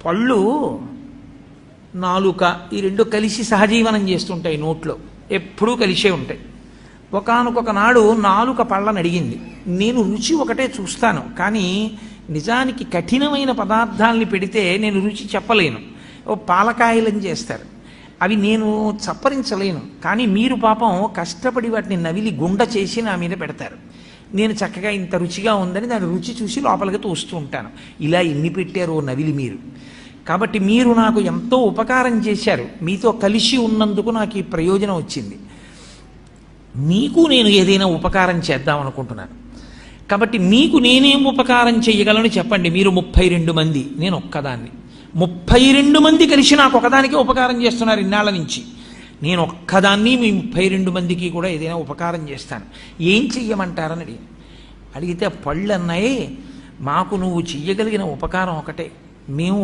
పళ్ళు నాలుక ఈ రెండు కలిసి సహజీవనం చేస్తుంటాయి, నోట్లో ఎప్పుడూ కలిసే ఉంటాయి. ఒకానొక నాడు నాలుక పళ్ళని అడిగింది, నేను రుచి ఒకటే చూస్తాను, కానీ నిజానికి కఠినమైన పదార్థాలని పెడితే నేను రుచి చెప్పలేను. ఓ పాలకాయలని చేస్తారు, అవి నేను చప్పరించలేను, కానీ మీరు పాపం కష్టపడి వాటిని నవిలి గుండ చేసి నా మీద పెడతారు. నేను చక్కగా ఇంత రుచిగా ఉందని దాని రుచి చూసి లోపలికి తోస్తూ ఉంటాను. ఇలా ఎన్ని పెట్టారో నవిలి మీరు. కాబట్టి మీరు నాకు ఎంతో ఉపకారం చేశారు, మీతో కలిసి ఉన్నందుకు నాకు ఈ ప్రయోజనం వచ్చింది. మీకు నేను ఏదైనా ఉపకారం చేద్దాం అనుకుంటున్నాను. కాబట్టి మీకు నేనేం ఉపకారం చేయగలను చెప్పండి. మీరు 32 మంది, నేను ఒక్కదాన్ని. 32 మంది కలిసి నాకు ఒకదానికి ఉపకారం చేస్తున్నారు ఇన్నాళ్ళ నుంచి. నేను ఒక్కదాన్ని మీ 32 మందికి కూడా ఏదైనా ఉపకారం చేస్తాను, ఏం చెయ్యమంటారని అడిగితే పళ్ళు అన్నాయి, మాకు నువ్వు చెయ్యగలిగిన ఉపకారం ఒకటే, మేము